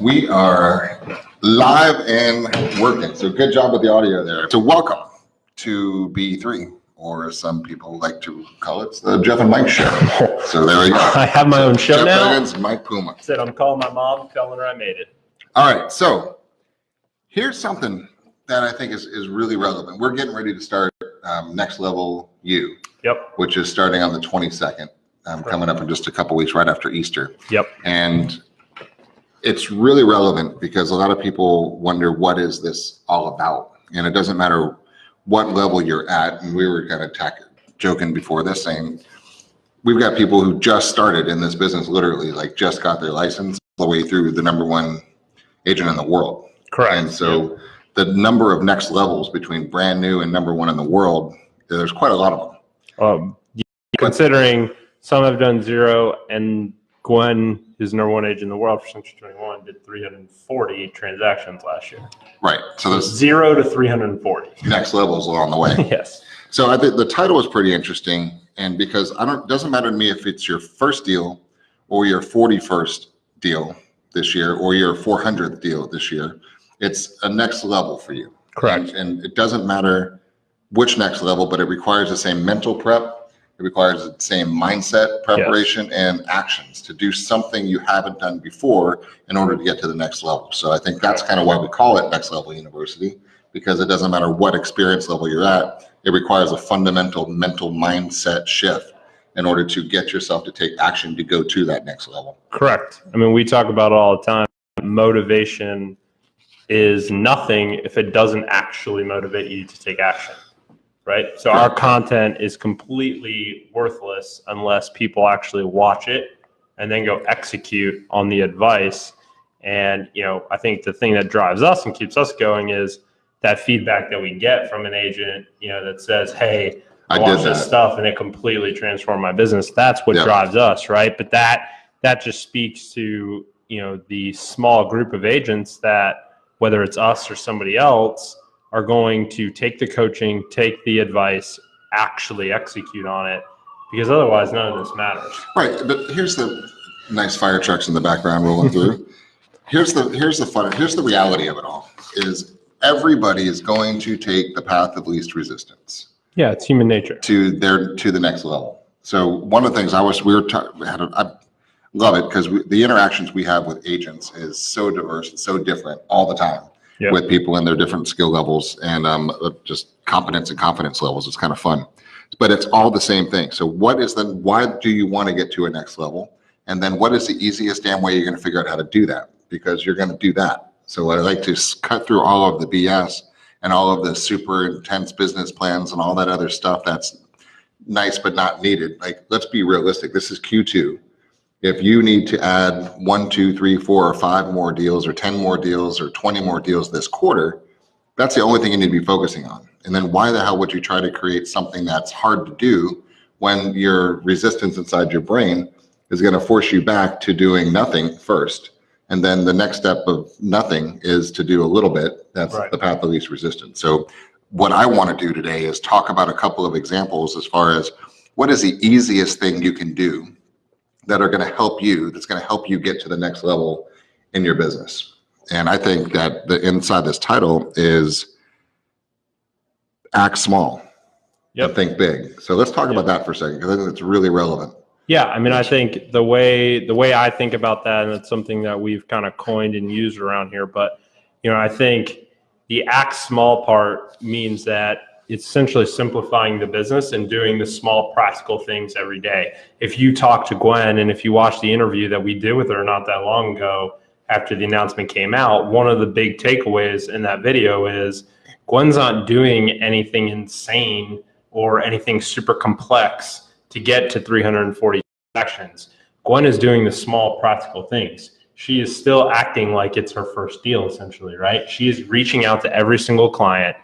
We are live and working. So good job with the audio there. So welcome to B3, or as some people like to call it, the Jeff and Mike show. So there we go. I have my own show Jeff now. Beggins, Mike Puma. Said I'm calling my mom, telling her I made it. All right. So here's something that I think is really relevant. We're getting ready to start Next Level U. Yep. Which is starting on the 22nd, coming up in just a couple weeks right after Easter. Yep. And it's really relevant because a lot of people wonder, what is this all about? And it doesn't matter what level you're at. And we were kind of joking before this, saying we've got people who just started in this business, literally, like just got their license all the way through the #1 agent in the world. Correct. And so the number of next levels between brand new and #1 in the world, there's quite a lot of them. Considering some have done 0, and Gwen, who's #1 agent in the world for Century 21, did 340 transactions last year. Right. So there's 0 to 340 next levels along the way. Yes. So I think the title is pretty interesting, and because it doesn't matter to me if it's your first deal or your 41st deal this year or your 400th deal this year, it's a next level for you. Correct. And it doesn't matter which next level, but it requires the same mental prep. It requires the same mindset, preparation, and actions to do something you haven't done before in order to get to the next level. So I think that's kind of why we call it Next Level University, because it doesn't matter what experience level you're at. It requires a fundamental mental mindset shift in order to get yourself to take action to go to that next level. Correct. I mean, we talk about it all the time. Motivation is nothing if it doesn't actually motivate you to take action. Right. So our content is completely worthless unless people actually watch it and then go execute on the advice. And, I think the thing that drives us and keeps us going is that feedback that we get from an agent, that says, hey, I watched this stuff and it completely transformed my business. That's what drives us. Right. But that just speaks to, the small group of agents that, whether it's us or somebody else, are going to take the coaching, take the advice, actually execute on it, because otherwise none of this matters. Right, but here's the nice fire trucks in the background rolling through. Here's the reality of it all, is everybody is going to take the path of least resistance. Yeah, it's human nature. To the next level. So one of the things I love it because the interactions we have with agents is so diverse and so different all the time. Yep. With people in their different skill levels and just competence and confidence levels. It's kind of fun, but it's all the same thing. So why do you want to get to a next level? And then what is the easiest damn way you're going to figure out how to do that? Because you're going to do that. So I like to cut through all of the BS and all of the super intense business plans and all that other stuff that's nice but not needed. Like, let's be realistic. This is Q2. If you need to add 1, 2, 3, 4, or 5 more deals, or 10 more deals, or 20 more deals this quarter, that's the only thing you need to be focusing on. And then why the hell would you try to create something that's hard to do when your resistance inside your brain is going to force you back to doing nothing first? And then the next step of nothing is to do a little bit. That's the path of least resistance. So what I want to do today is talk about a couple of examples as far as what is the easiest thing you can do that are going to help you, that's going to help you get to the next level in your business. And I think that the inside this title is act small and think big. So let's talk about that for a second, because I think it's really relevant. Yeah, I mean, I think the way I think about that, and it's something that we've kind of coined and used around here, but I think the act small part means that it's essentially simplifying the business and doing the small practical things every day. If you talk to Gwen and if you watch the interview that we did with her not that long ago after the announcement came out, one of the big takeaways in that video is Gwen's not doing anything insane or anything super complex to get to 340 transactions. Gwen is doing the small practical things. She is still acting like it's her first deal, essentially, right? She is reaching out to every single client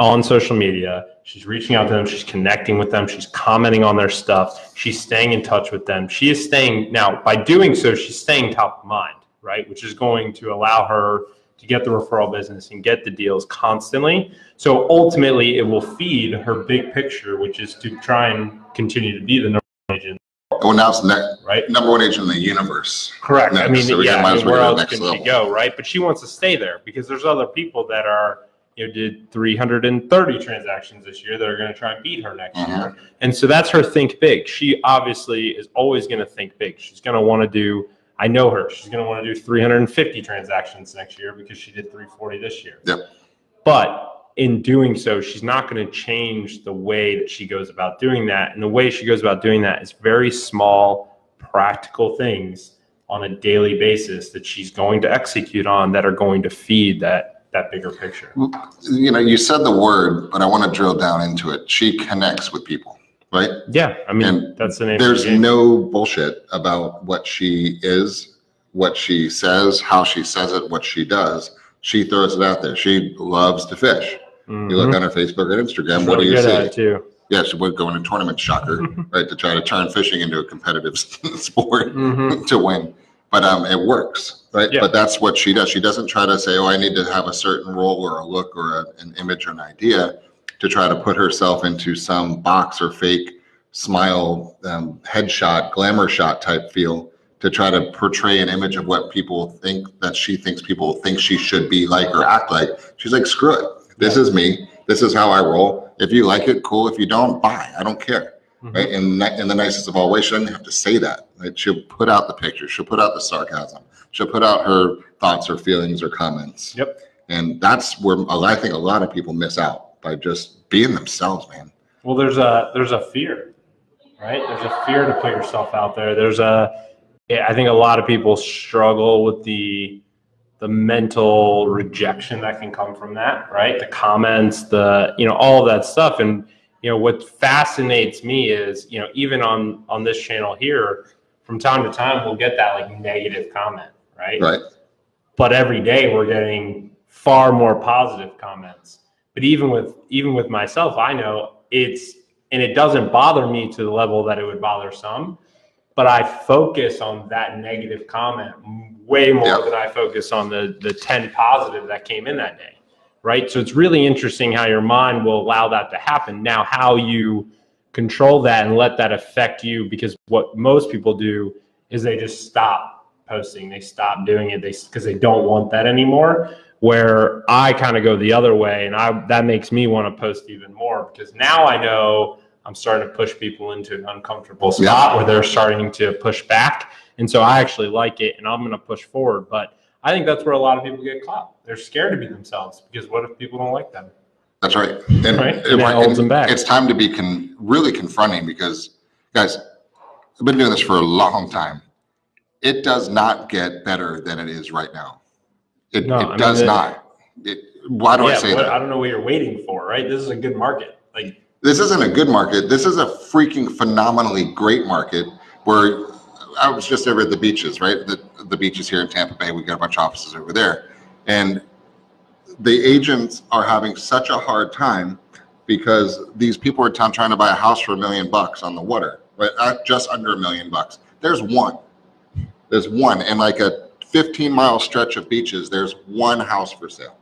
on social media. She's reaching out to them. She's connecting with them. She's commenting on their stuff. She's staying in touch with them. She is staying, now by doing so, she's staying top of mind, right? Which is going to allow her to get the referral business and get the deals constantly. So ultimately it will feed her big picture, which is to try and continue to be the #1 agent. Well, now it's right? number one agent in the universe. Correct. Next. I mean, so yeah. might as well where go else next can level. she go, right? But she wants to stay there because there's other people that are, did 330 transactions this year that are going to try and beat her next year. And so that's her think big. She obviously is always going to think big. She's going to want to do, I know her, she's going to want to do 350 transactions next year because she did 340 this year. Yep. But in doing so, she's not going to change the way that she goes about doing that. And the way she goes about doing that is very small, practical things on a daily basis that she's going to execute on that are going to feed that bigger picture. You said the word, but I want to drill down into it. She connects with people, right? Yeah, I mean, and that's the name. There's no bullshit about what she is, what she says, how she says it, what she does. She throws it out there. She loves to fish. You look on her Facebook or Instagram. What do you see? At it too. Yeah, she would go in a tournament, shocker, right, to try to turn fishing into a competitive sport to win. But it works, right? Yeah. But that's what she does. She doesn't try to say, oh, I need to have a certain role or a look or an image or an idea to try to put herself into some box or fake smile, headshot, glamour shot type feel to try to portray an image of what people think that she thinks people think she should be like or act like. She's like, screw it. This is me. This is how I roll. If you like it, cool. If you don't, bye. I don't care. Right? And in the nicest of all ways, she doesn't have to say that. Right? She'll put out the pictures. She'll put out the sarcasm. She'll put out her thoughts or feelings or comments. Yep. And that's where I think a lot of people miss out by just being themselves, man. Well, there's a fear, right? There's a fear to put yourself out there. I think a lot of people struggle with the mental rejection that can come from that, right? The comments, all of that stuff. And, what fascinates me is, even on this channel here, from time to time, we'll get that like negative comment, right? Right. But every day we're getting far more positive comments. But even with myself, I know it doesn't bother me to the level that it would bother some, but I focus on that negative comment way more than I focus on the 10 positive that came in that day, right? So it's really interesting how your mind will allow that to happen. Now, how you control that and let that affect you, because what most people do is they just stop posting. They stop doing it because they don't want that anymore, where I kind of go the other way, and that makes me want to post even more because now I know I'm starting to push people into an uncomfortable spot where they're starting to push back. And so I actually like it and I'm going to push forward. But I think that's where a lot of people get caught. They're scared to be themselves because what if people don't like them? That's right. And it holds them back. It's time to be really confronting because, guys, I've been doing this for a long time. It does not get better than it is right now. It does not. Why do I say that? I don't know what you're waiting for, right? This is a good market. This isn't a good market. This is a freaking phenomenally great market where I was just over at the beaches, right? The beaches here in Tampa Bay, we got a bunch of offices over there. And the agents are having such a hard time because these people are trying to buy a house for $1 million on the water, right? Just under $1 million. There's one in like a 15-mile stretch of beaches. There's one house for sale,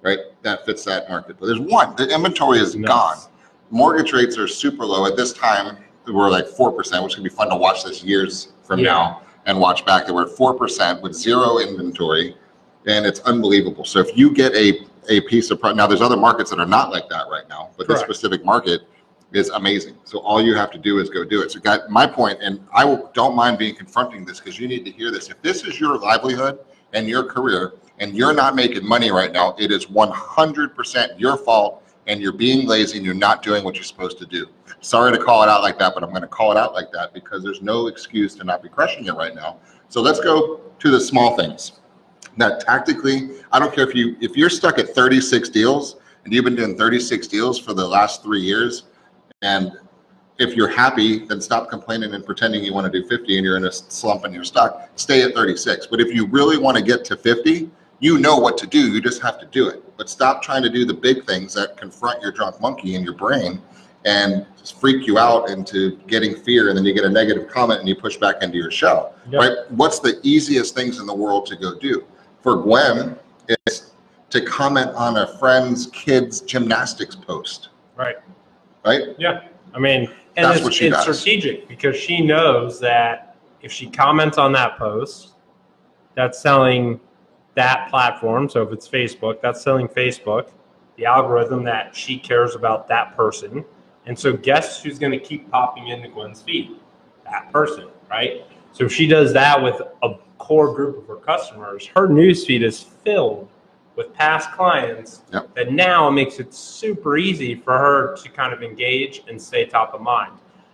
right? That fits that market. But there's one. The inventory is gone. Mortgage rates are super low. At this time, we're like 4%, which can be fun to watch this years from now and watch back. That we're at 4% with zero inventory, and it's unbelievable. So if you get a piece of now, there's other markets that are not like that right now, but this specific market is amazing. So all you have to do is go do it. So my point, and I don't mind being confronting this because you need to hear this. If this is your livelihood and your career, and you're not making money right now, it is 100% your fault. And you're being lazy and you're not doing what you're supposed to do. Sorry to call it out like that, but I'm going to call it out like that because there's no excuse to not be crushing it right now. So let's go to the small things. That tactically, I don't care if you're stuck at 36 deals and you've been doing 36 deals for the last 3 years, and if you're happy, then stop complaining and pretending you want to do 50 and you're in a slump and you're stuck. Stay at 36. But if you really want to get to 50, you know what to do. You just have to do it. But stop trying to do the big things that confront your drunk monkey in your brain and just freak you out into getting fear. And then you get a negative comment and you push back into your shell, right? What's the easiest things in the world to go do? For Gwen, it's to comment on a friend's kid's gymnastics post. Right. Right? Yeah. I mean, And That's what she does. It's strategic because she knows that if she comments on that post, that's selling that platform. So if it's Facebook, that's selling Facebook, the algorithm that she cares about that person. And so guess who's going to keep popping into Gwen's feed? That person, right? So if she does that with a core group of her customers, her newsfeed is filled with past clients that now makes it super easy for her to kind of engage and stay top of mind.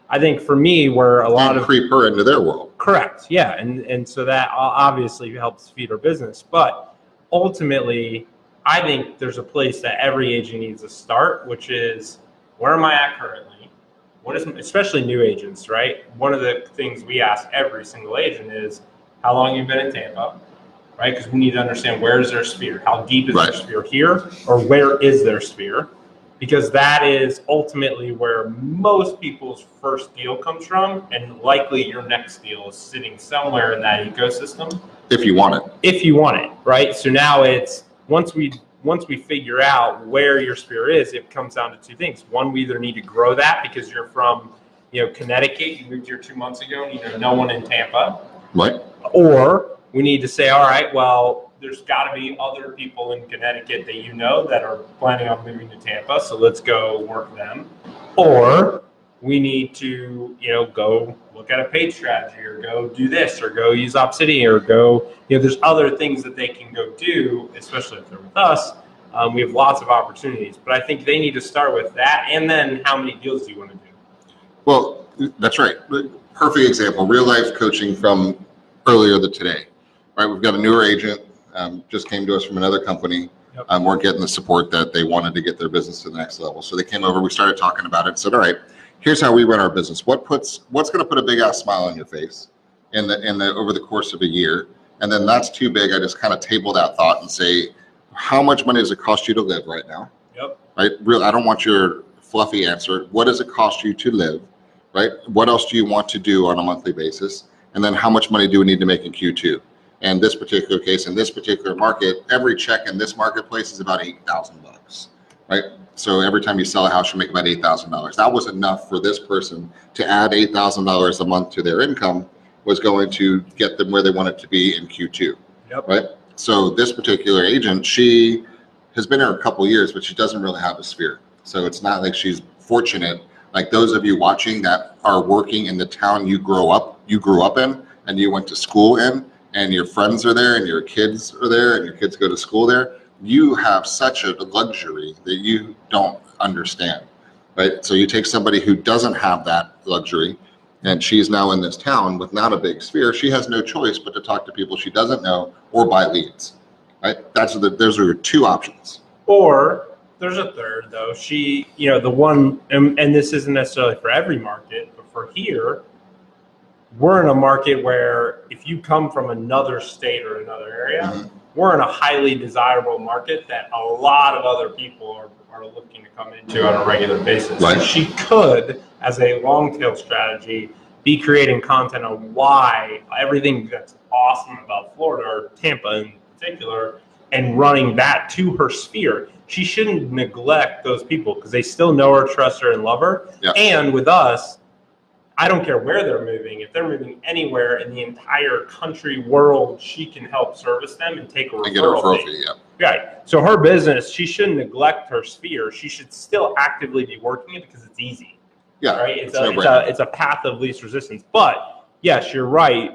I think for me, where a lot of creep her into their world. Correct. Yeah. And so that obviously helps feed her business. But ultimately, I think there's a place that every agent needs to start, which is where am I at currently? What is, especially new agents, right? One of the things we ask every single agent is how long you've been in Tampa, right? Because we need to understand where is their sphere? How deep is their sphere here? Or where is their sphere? Because that is ultimately where most people's first deal comes from, and likely your next deal is sitting somewhere in that ecosystem. If you want it. If you want it, right? So now it's once we figure out where your sphere is, it comes down to two things. One, we either need to grow that because you're from, Connecticut, you moved here 2 months ago, and you know no one in Tampa, right? Or we need to say, all right, well, there's got to be other people in Connecticut that you know that are planning on moving to Tampa, so let's go work them. Or we need to, go look at a paid strategy or go do this or go use Obsidian or go, there's other things that they can go do, especially if they're with us. We have lots of opportunities, but I think they need to start with that. And then how many deals do you want to do? Well, that's right. Perfect example, real life coaching from earlier today, right? We've got a newer agent. Just came to us from another company. Weren't getting the support that they wanted to get their business to the next level. So they came over, we started talking about it and said, all right, here's how we run our business. What's going to put a big ass smile on your face over the course of a year? And then that's too big. I just kind of table that thought and say, how much money does it cost you to live right now? Right? Really, I don't want your fluffy answer. What does it cost you to live? Right? What else do you want to do on a monthly basis? And then how much money do we need to make in Q2? And this particular case, in this particular market, every check in this marketplace is about $8,000, right? So every time you sell a house, you make about $8,000. That was enough for this person to add $8,000 a month to their income, was going to get them where they wanted to be in Q2, right? So this particular agent, she has been here a couple of years, but she doesn't really have a sphere. So it's not like she's fortunate, like those of you watching that are working in the town you grew up in and you went to school in, and your friends are there and your kids are there and your kids go to school there. You have such a luxury that you don't understand, right? So you take somebody who doesn't have that luxury, and she's now in this town with not a big sphere. She has no choice but to talk to people she doesn't know or buy leads, right? Those are your two options. Or there's a third though. She, the one, and this isn't necessarily for every market, but for here, we're in a market where if you come from another state or another area, we're in a highly desirable market that a lot of other people are looking to come into on a regular basis. Right. So she could, as a long tail strategy, be creating content on why everything that's awesome about Florida or Tampa in particular, and running that to her sphere. She shouldn't neglect those people because they still know her, trust her, and love her. And with us, I don't care where they're moving. If they're moving anywhere in the entire country, world, she can help service them and take a referral fee. Right. So her business, she shouldn't neglect her sphere. She should still actively be working it because it's easy. Right. It's a path of least resistance. But yes, you're right.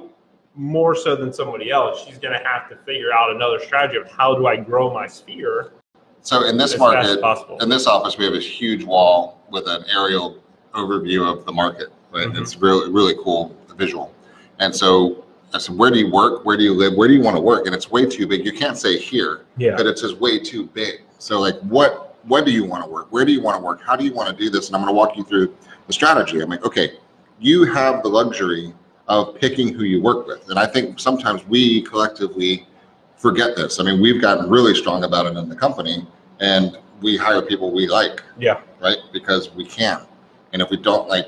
More so than somebody else, she's going to have to figure out another strategy of how do I grow my sphere. So in this market, in this office, we have a huge wall with an aerial overview of the market. Right? It's really, really cool visual. And so I said, where do you work? Where do you live? Where do you want to work? And it's way too big. You can't say here, but it's just way too big. So like, what do you want to work? Where do you want to work? How do you want to do this? And I'm going to walk you through the strategy. I'm like, okay, you have the luxury of picking who you work with. And I think sometimes we collectively forget this. I mean, we've gotten really strong about it in the company, and we hire people we like, right? Because we can. And if we don't like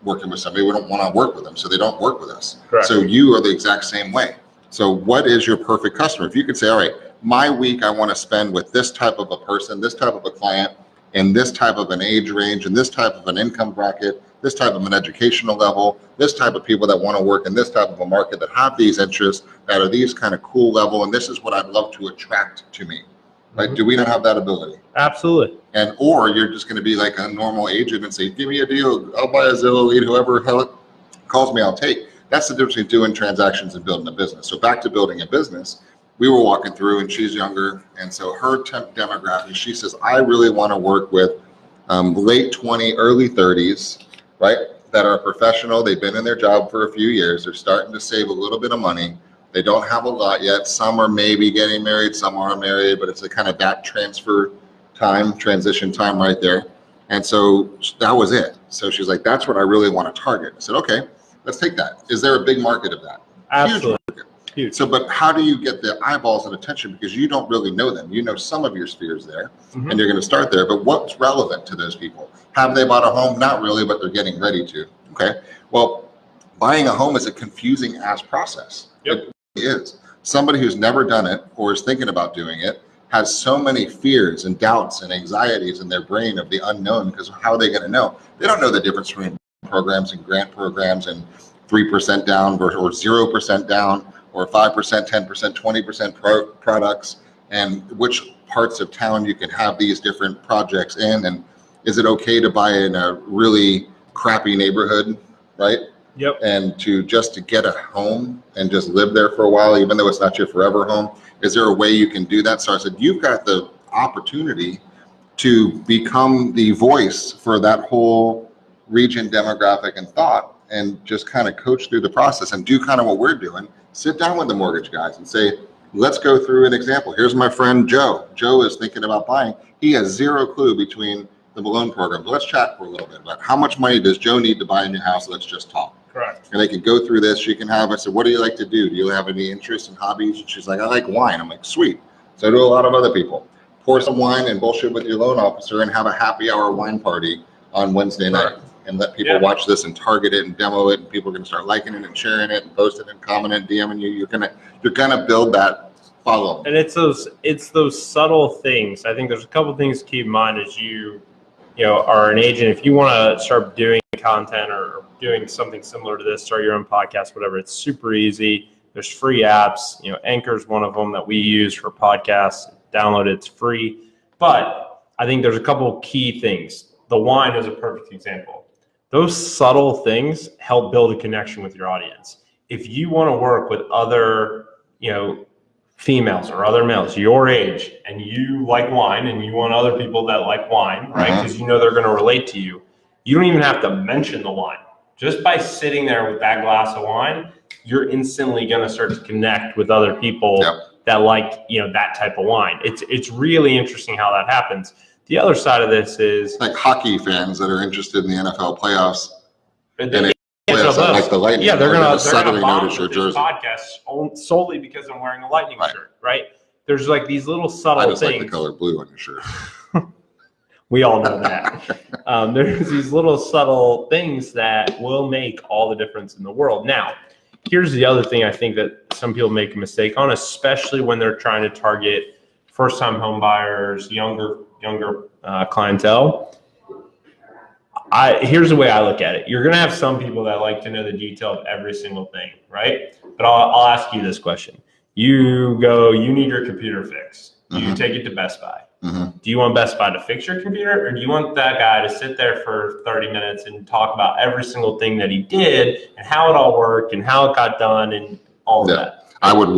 working with somebody, we don't want to work with them, so they don't work with us. Correct. So you are the exact same way. So what is your perfect customer? If you could say, all right, my week I want to spend with this type of a person, this type of a client, in this type of an age range, in this type of an income bracket, this type of an educational level, this type of people that want to work in this type of a market that have these interests, that are these kind of cool level, and this is what I'd love to attract to me. Right? Do we not have that ability? Absolutely. And or you're just going to be like a normal agent and say, give me a deal, I'll buy a Zillow lead, whoever hell it calls me, I'll take. That's the difference between doing transactions and building a business. So back to building a business, we were walking through, and she's younger, and so her demographic, she says, I really want to work with late 20, early 30s, right, that are professional. They've been in their job for a few years. They're starting to save a little bit of money. They don't have a lot yet. Some are maybe getting married, some are married, but it's a kind of that transition time right there. And so that was it. So she's like, that's what I really want to target. I said, okay, let's take that. Is there a big market of that? Absolutely. Huge market. Huge. So, but how do you get the eyeballs and attention? Because you don't really know them. You know some of your spheres there, and you're going to start there. But what's relevant to those people? Have they bought a home? Not really, but they're getting ready to. Okay. Well, buying a home is a confusing ass process. Yep. It is. Somebody who's never done it or is thinking about doing it has so many fears and doubts and anxieties in their brain of the unknown, because how are they going to know? They don't know the difference between programs and grant programs and 3% down or 0% down or 5%, 10%, 20% products, and which parts of town you can have these different projects in, and is it okay to buy in a really crappy neighborhood, right? Yep. And to get a home and just live there for a while, even though it's not your forever home. Is there a way you can do that? So I said, you've got the opportunity to become the voice for that whole region, demographic, and thought, and just kind of coach through the process and do kind of what we're doing. Sit down with the mortgage guys and say, let's go through an example. Here's my friend Joe. Joe is thinking about buying. He has zero clue between the loan program. Let's chat for a little bit about how much money does Joe need to buy a new house? Let's just talk. Correct. And they can go through this. She can have, I said, what do you like to do? Do you have any interest in hobbies? And she's like, I like wine. I'm like, sweet. So do a lot of other people. Pour some wine and bullshit with your loan officer and have a happy hour wine party on Wednesday night. And let people watch this and target it and demo it, and people are going to start liking it and sharing it and posting it and commenting, DMing you. You're gonna build that following. And it's those subtle things. I think there's a couple things to keep in mind as you are an agent. If you want to start doing content or doing something similar to this, start your own podcast, whatever, it's super easy. There's free apps. Anchor is one of them that we use for podcasts. Download it, it's free. But I think there's a couple key things. The wine is a perfect example. Those subtle things help build a connection with your audience. If you want to work with other, females or other males your age, and you like wine and you want other people that like wine, right? Because they're going to relate to you. You don't even have to mention the wine. Just by sitting there with that glass of wine, you're instantly going to start to connect with other people that like, that type of wine. It's really interesting how that happens. The other side of this is like hockey fans that are interested in the NFL playoffs. And like the Lightning. Yeah, they're gonna notice your jersey. Podcast solely because I'm wearing a Lightning shirt, right? There's like these little subtle things. I just like the color blue on your shirt. We all know that. There's these little subtle things that will make all the difference in the world. Now, here's the other thing I think that some people make a mistake on, especially when they're trying to target first-time home buyers, younger clientele. Here's the way I look at it. You're going to have some people that like to know the detail of every single thing, right? But I'll ask you this question. You need your computer fixed. You take it to Best Buy. Do you want Best Buy to fix your computer, or do you want that guy to sit there for 30 minutes and talk about every single thing that he did and how it all worked and how it got done and all of that? I would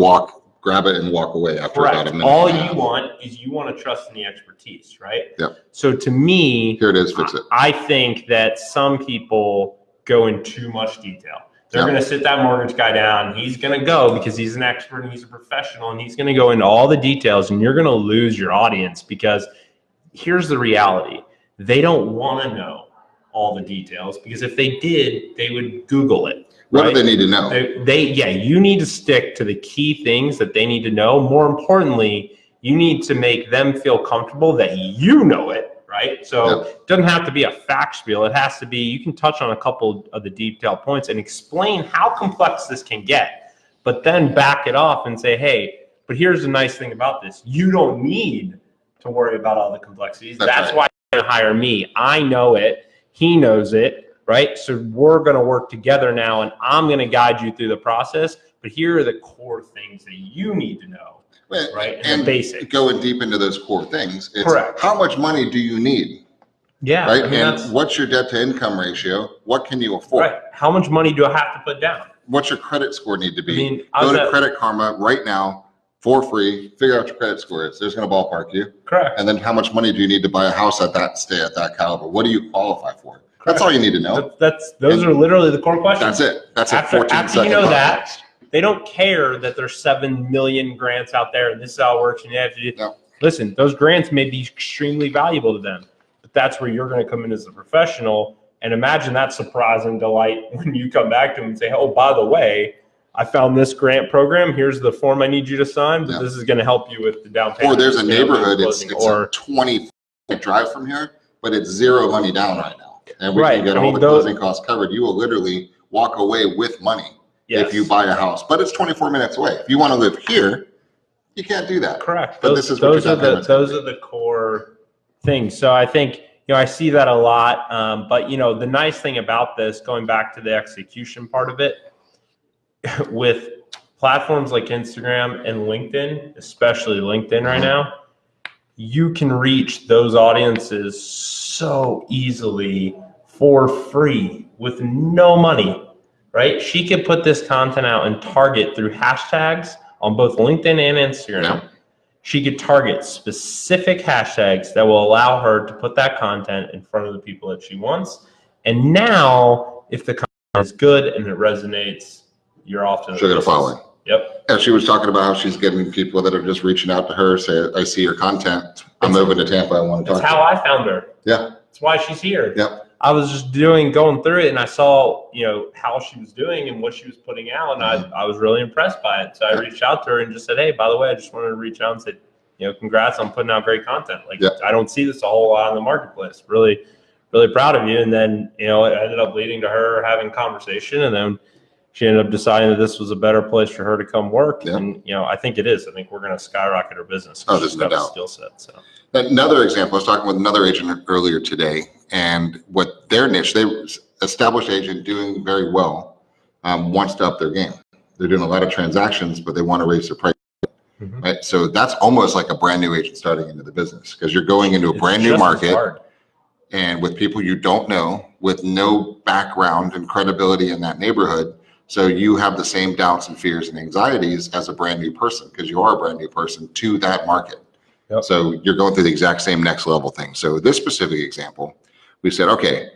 grab it and walk away after about a minute. All you want to trust in the expertise, right? Yep. So to me, here it is, fix it. I think that some people go in too much detail. They're going to sit that mortgage guy down. He's going to go because he's an expert and he's a professional, and he's going to go into all the details, and you're going to lose your audience, because here's the reality. They don't want to know all the details, because if they did, they would Google it. What do they need to know? You need to stick to the key things that they need to know. More importantly, you need to make them feel comfortable that you know it, right? So it doesn't have to be a fact spiel. It has to be, you can touch on a couple of the detailed points and explain how complex this can get, but then back it off and say, hey, but here's the nice thing about this. You don't need to worry about all the complexities. That's why you're going to hire me. I know it. He knows it. right? So we're going to work together now, and I'm going to guide you through the process. But here are the core things that you need to know, right? And the basics. Going deep into those core things. It's correct. How much money do you need? Yeah. Right. And what's your debt to income ratio? What can you afford? Right. How much money do I have to put down? What's your credit score need to be? I mean, go to Credit Karma right now for free. Figure out what your credit score is. There's going to ballpark you. Correct. And then how much money do you need to buy a house at that caliber? What do you qualify for? Correct. That's all you need to know. Those are literally the core questions. That's it. That's after, a 14 after second you know podcast. that, they don't care that there's 7 million grants out there and this is how it works. And you have to listen, those grants may be extremely valuable to them, but that's where you're going to come in as a professional. And imagine that surprise and delight when you come back to them and say, oh, by the way, I found this grant program. Here's the form I need you to sign, but this is going to help you with the down payment. Or there's a neighborhood, it's a 20 drive from here, but it's zero money down right now. And we can get all the closing costs covered. You will literally walk away with money if you buy a house, but it's 24 minutes away. If you want to live here, you can't do that. Correct. But those are the core things. So I think, I see that a lot. But the nice thing about this, going back to the execution part of it, with platforms like Instagram and LinkedIn, especially LinkedIn right now, you can reach those audiences so easily for free with no money, right? She could put this content out and target through hashtags on both LinkedIn and Instagram. Yeah. She could target specific hashtags that will allow her to put that content in front of the people that she wants. And now, if the content is good and it resonates, you're off to the she'll get a following. Yep. And she was talking about how she's getting people that are just reaching out to her, say, I see your content. I'm moving to Tampa. I want to talk to you. That's how I found her. Yeah. That's why she's here. Yep. I was just going through it, and I saw, how she was doing and what she was putting out, and I was really impressed by it. So I reached out to her and just said, hey, by the way, I just wanted to reach out and say, congrats on putting out great content. I don't see this a whole lot in the marketplace. Really, really proud of you. And then, it ended up leading to her having a conversation, and then she ended up deciding that this was a better place for her to come work. Yeah. And, I think it is. I think we're going to skyrocket her business. Oh, there's no doubt. Skill set. So another example, I was talking with another agent earlier today, and what their niche, they established agent doing very well, wants to up their game. They're doing a lot of transactions, but they want to raise their price. Mm-hmm. Right. So that's almost like a brand new agent starting into the business, because you're going into a brand new market and with people you don't know, with no background and credibility in that neighborhood. So you have the same doubts and fears and anxieties as a brand new person, because you are a brand new person to that market. Yep. So you're going through the exact same next level thing. So this specific example, we said, okay,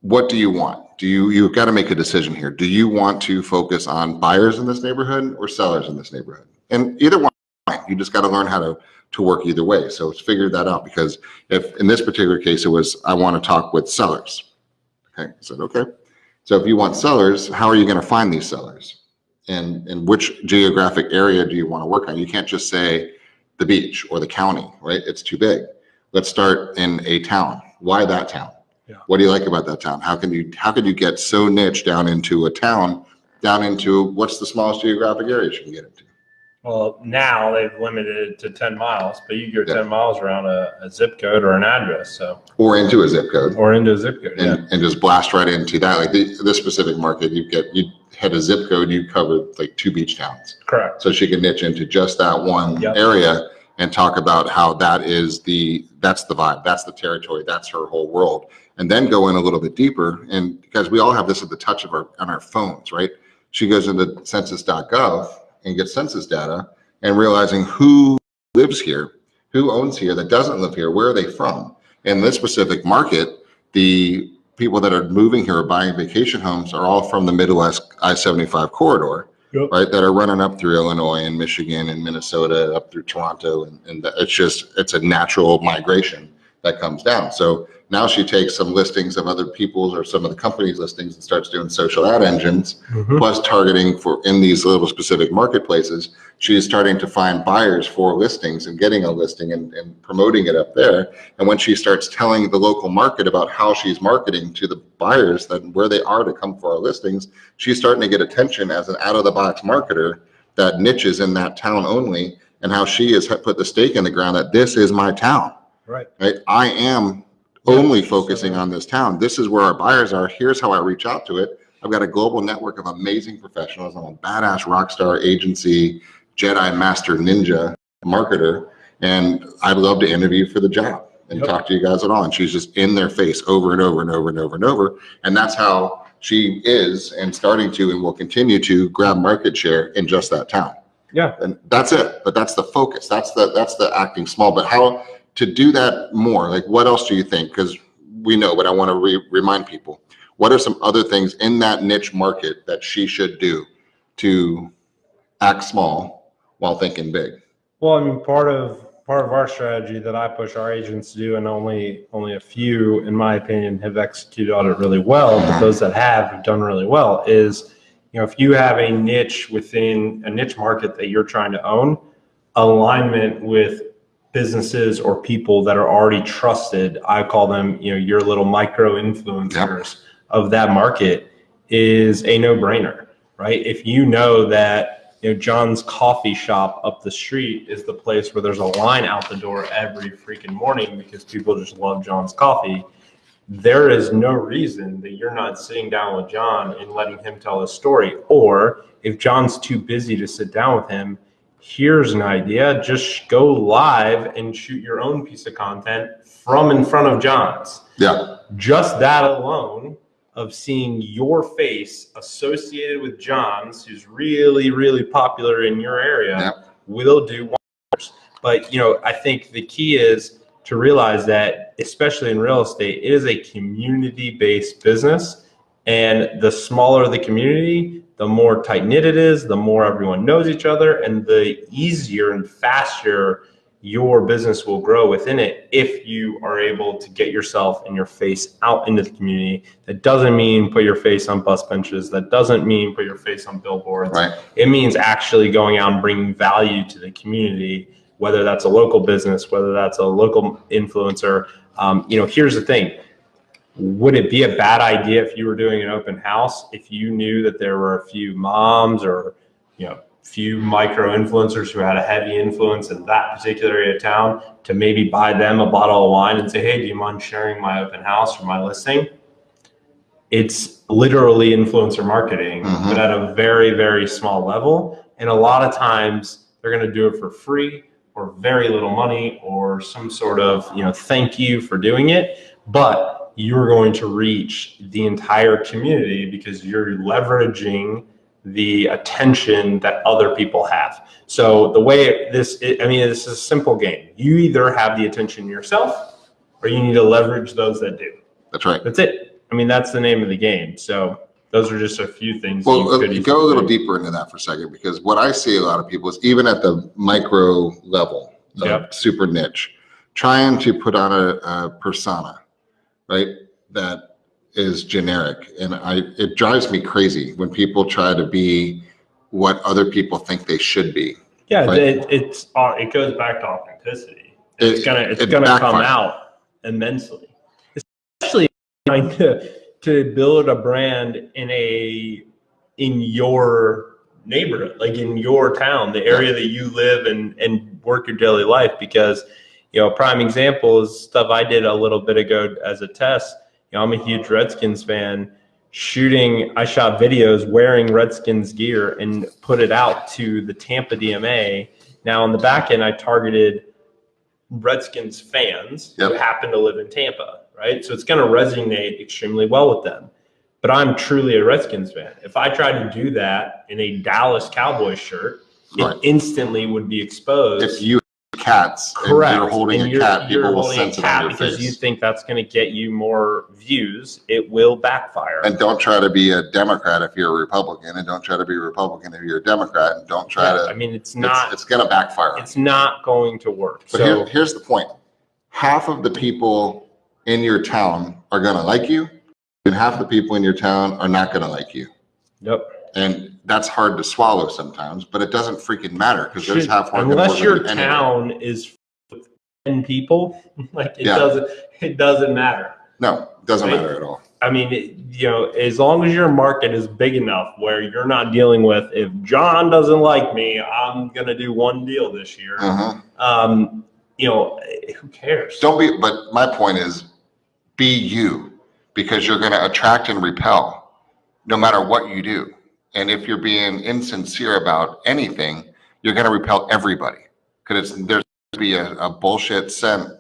what do you want? You've got to make a decision here. Do you want to focus on buyers in this neighborhood or sellers in this neighborhood? And either one, you just got to learn how to work either way. So let's figure that out, because if in this particular case, it was, I want to talk with sellers. Okay, I said, okay. So if you want sellers, how are you going to find these sellers? And which geographic area do you want to work on? You can't just say the beach or the county, right? It's too big. Let's start in a town. Why that town? Yeah. What do you like about that town? How can you get so niche down into a town, down into what's the smallest geographic area you can get into? Well, now they've limited it to 10 miles, but you go 10 miles around a zip code or an address. Or into a zip code. And just blast right into that. Like this specific market, you had a zip code, you covered like 2 beach towns. Correct. So she could niche into just that one area and talk about how that's the vibe, that's the territory, that's her whole world. And then go in a little bit deeper, and because we all have this at the touch of on our phones, right? She goes into census.gov and get census data, and realizing who lives here, who owns here, that doesn't live here, where are they from? In this specific market, the people that are moving here or buying vacation homes are all from the Midwest I-75 corridor, right? That are running up through Illinois and Michigan and Minnesota, up through Toronto. And it's a natural migration that comes down. So now she takes some listings of other people's or some of the company's listings and starts doing social ad engines, plus targeting in these little specific marketplaces. She's starting to find buyers for listings and getting a listing and promoting it up there. And when she starts telling the local market about how she's marketing to the buyers, that where they are to come for our listings, she's starting to get attention as an out-of-the-box marketer that niches in that town only, and how she has put the stake in the ground that this is my town. Right. I am only focusing on this town. This is where our buyers are. Here's how I reach out to it. I've got a global network of amazing professionals. I'm a badass rock star agency, Jedi master ninja marketer, and I'd love to interview for the job and talk to you guys at all. And she's just in their face over and over and over and over and over. And that's how she is and starting to and will continue to grab market share in just that town. Yeah. And that's it. But that's the focus. That's the acting small. But how to do that more? Like, what else do you think? Because we know, but I want to remind people, what are some other things in that niche market that she should do to act small while thinking big? Well, I mean, part of our strategy that I push our agents to do, and only a few, in my opinion, have executed on it really well, but those that have done really well, is, if you have a niche within a niche market that you're trying to own, alignment with businesses or people that are already trusted, I call them, your little micro influencers of that market, is a no-brainer, right? If you know that John's coffee shop up the street is the place where there's a line out the door every freaking morning because people just love John's coffee, there is no reason that you're not sitting down with John and letting him tell his story. Or if John's too busy to sit down with him, here's an idea: just go live and shoot your own piece of content from in front of John's. Yeah. Just that alone, of seeing your face associated with John's, who's really, really popular in your area, will do wonders. But, I think the key is to realize that, especially in real estate, it is a community-based business. And the smaller the community, the more tight-knit it is, the more everyone knows each other, and the easier and faster your business will grow within it if you are able to get yourself and your face out into the community. That doesn't mean put your face on bus benches. That doesn't mean put your face on billboards. Right. It means actually going out and bringing value to the community, whether that's a local business, whether that's a local influencer. Here's the thing. Would it be a bad idea if you were doing an open house, if you knew that there were a few moms or, few micro influencers who had a heavy influence in that particular area of town, to maybe buy them a bottle of wine and say, hey, do you mind sharing my open house or my listing? It's literally influencer marketing, but at a very, very small level. And a lot of times they're going to do it for free or very little money or some sort of, thank you for doing it. But you're going to reach the entire community because you're leveraging the attention that other people have. So the way this is a simple game. You either have the attention yourself or you need to leverage those that do. That's right. That's it. That's the name of the game. So those are just a few things. Well, go a little deeper into that for a second, because what I see a lot of people is, even at the micro level, super niche, trying to put on a persona, right? That is generic. And it drives me crazy when people try to be what other people think they should be. Yeah, right? it goes back to authenticity. It's gonna come out immensely, especially trying to build a brand in your neighborhood, like in your town, the area that you live and work your daily life. Because a prime example is stuff I did a little bit ago as a test. I'm a huge Redskins fan. I shot videos wearing Redskins gear and put it out to the Tampa DMA. Now on the back end, I targeted Redskins fans who happen to live in Tampa, right? So it's going to resonate extremely well with them. But I'm truly a Redskins fan. If I tried to do that in a Dallas Cowboys shirt, it instantly would be exposed. If you cats, correct, and you're holding a cat, people will sense it on your face. Because you think that's going to get you more views, it will backfire. And don't try to be a Democrat if you're a Republican, and don't try to be a Republican if you're a Democrat, and don't try to. It's not. It's going to backfire. It's not going to work. But here's the point: half of the people in your town are going to like you, and half the people in your town are not going to like you. Yep. And that's hard to swallow sometimes, but it doesn't freaking matter, because there's half. Unless your town is 10 people, it doesn't matter. No, it doesn't matter at all. As long as your market is big enough where you're not dealing with, if John doesn't like me, I'm gonna do one deal this year. Who cares? But my point is, be you, because you're going to attract and repel no matter what you do. And if you're being insincere about anything, you're going to repel everybody, because there's going to be a bullshit scent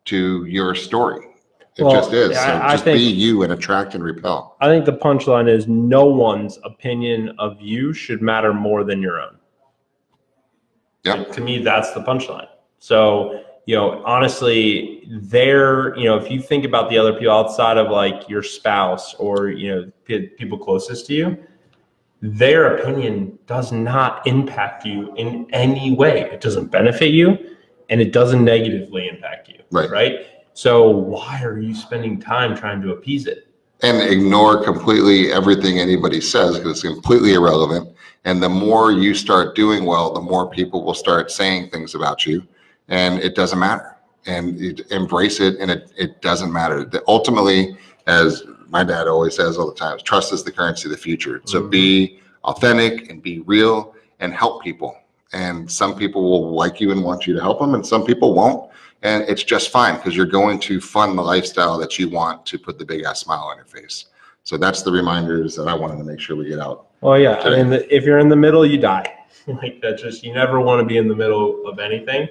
to your story. It just is. So just be you and attract and repel. I think the punchline is no one's opinion of you should matter more than your own. Yeah. Like, to me, that's the punchline. So, honestly, if you think about the other people outside of like your spouse or, people closest to you, their opinion does not impact you in any way. It doesn't benefit you and it doesn't negatively impact you. Right? So why are you spending time trying to appease it? And ignore completely everything anybody says, because it's completely irrelevant. And the more you start doing well, the more people will start saying things about you, and it doesn't matter. And you embrace it, and it doesn't matter. Ultimately, as my dad always says all the time, trust is the currency of the future. So be authentic and be real and help people. And some people will like you and want you to help them, and some people won't. And it's just fine, because you're going to fund the lifestyle that you want to put the big ass smile on your face. So that's the reminders that I wanted to make sure we get out. Well, yeah. Today. I mean, if you're in the middle, you die. Like that. You never want to be in the middle of anything,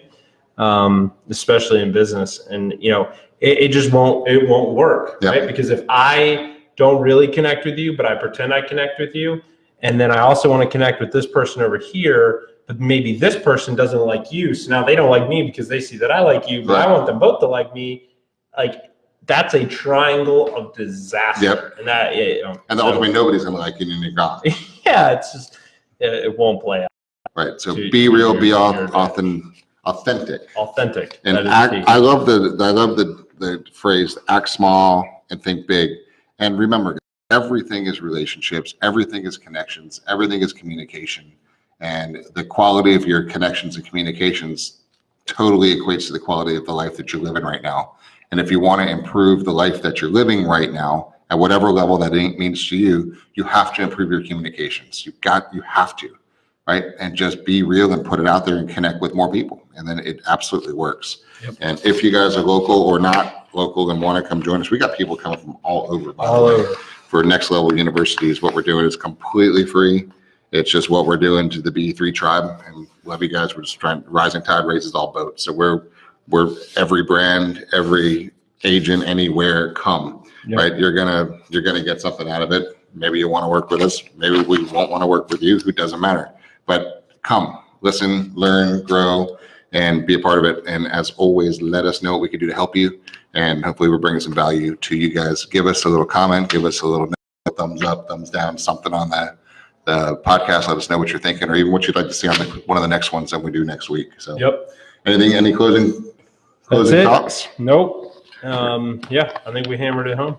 especially in business. And it just won't work, right? Because if I don't really connect with you, but I pretend I connect with you, and then I also want to connect with this person over here, but maybe this person doesn't like you, so now they don't like me because they see that I like you, but I want them both to like me. Like, that's a triangle of disaster. And that, and ultimately nobody's gonna like you, and you're gone. Yeah, it's just it won't play out. Right. So be real, be authentic. Authentic. And I love the phrase act small and think big. And remember, everything is relationships, everything is connections, everything is communication. And the quality of your connections and communications totally equates to the quality of the life that you're living right now. And if you want to improve the life that you're living right now, at whatever level that means to you, you have to improve your communications. You have to, right? And just be real and put it out there and connect with more people. And then it absolutely works. And if you guys are local or not local and want to come join us, we got people coming from all over, by the way. For Next Level Universities, what we're doing is completely free. It's just what we're doing to the B3 tribe, and love you guys. We're just trying. Rising tide raises all boats. So we're every brand, every agent, anywhere, come. Right? You're gonna get something out of it. Maybe you want to work with us. Maybe we won't want to work with you. Who doesn't matter. But come, listen, learn, grow, and be a part of it. And as always, let us know what we can do to help you. And hopefully we're bringing some value to you guys. Give us a little comment. Give us a little thumbs up, thumbs down, something on that. Podcast. Let us know what you're thinking, or even what you'd like to see on one of the next ones that we do next week. So, any closing thoughts? Nope. I think we hammered it home.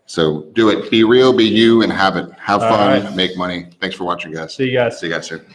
So do it. Be real, be you, and have it. Have fun, make money. Thanks for watching, guys. See you guys. See you guys soon.